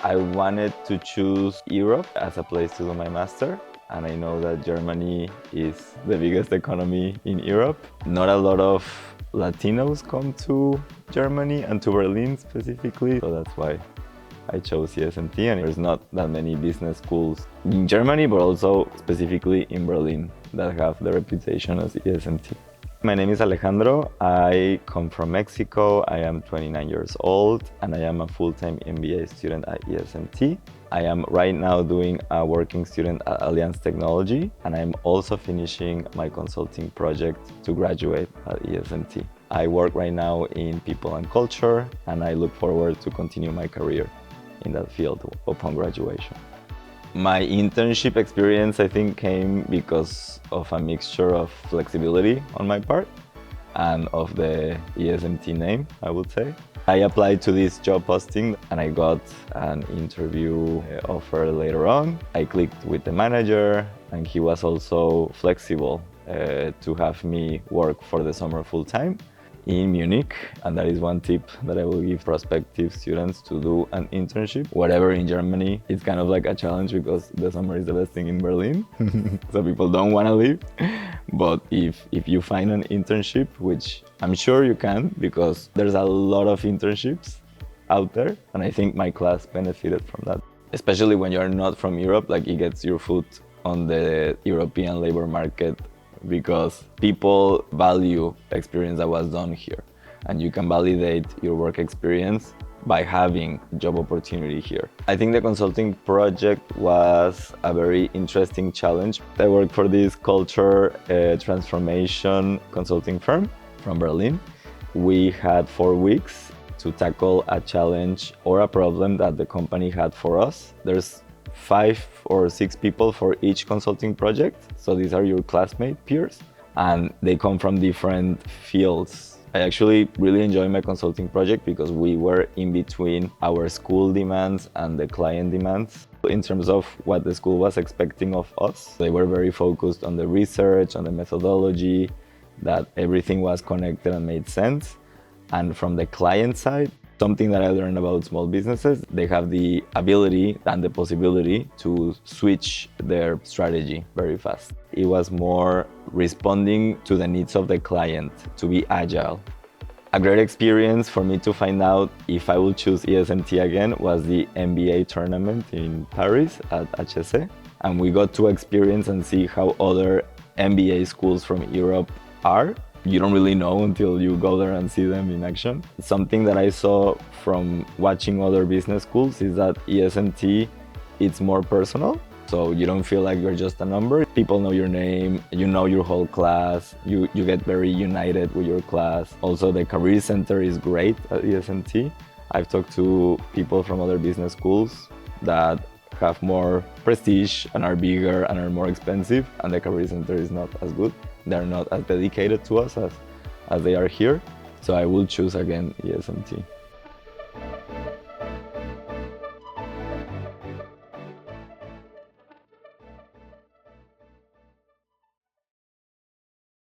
I wanted to choose Europe as a place to do my master, and I know that Germany is the biggest economy in Europe. Not a lot of Latinos come to Germany and to Berlin specifically, so that's why I chose ESMT, and there's not that many business schools in Germany, but also specifically in Berlin that have the reputation as ESMT. My name is Alejandro. I come from Mexico. I am 29 years old and I am a full-time MBA student at ESMT. I am right now doing a working student at Allianz Technology, and I'm also finishing my consulting project to graduate at ESMT. I work right now in people and culture, and I look forward to continue my career in that field upon graduation. My internship experience, I think, came because of a mixture of flexibility on my part and of the ESMT name, I would say. I applied to this job posting and I got an interview offer later on. I clicked with the manager and he was also flexible to have me work for the summer full time in Munich, and that is one tip that I will give prospective students: to do an internship. Whatever in Germany, it's kind of like a challenge because the summer is the best thing in Berlin, so people don't want to leave. But if you find an internship, which I'm sure you can because there's a lot of internships out there, and I think my class benefited from that. Especially when you're not from Europe, like it gets your foot on the European labor market because people value experience that was done here, and you can validate your work experience by having job opportunity here. I think the consulting project was a very interesting challenge. I worked for this culture transformation consulting firm from Berlin. We had 4 weeks to tackle a challenge or a problem that the company had for us. There's 5 or 6 people for each consulting project. So these are your classmate peers, and they come from different fields. I actually really enjoy my consulting project because we were in between our school demands and the client demands. In terms of what the school was expecting of us, they were very focused on the research, on the methodology, that everything was connected and made sense. And from the client side, something that I learned about small businesses, they have the ability and the possibility to switch their strategy very fast. It was more responding to the needs of the client, to be agile. A great experience for me to find out if I will choose ESMT again was the MBA tournament in Paris at HEC. And we got to experience and see how other MBA schools from Europe are. You don't really know until you go there and see them in action. Something that I saw from watching other business schools is that ESMT, it's more personal. So you don't feel like you're just a number. People know your name, you know your whole class, you get very united with your class. Also, the career center is great at ESMT. I've talked to people from other business schools that have more prestige and are bigger and are more expensive, and the career center is not as good. They're not as dedicated to us as they are here. So I will choose again ESMT.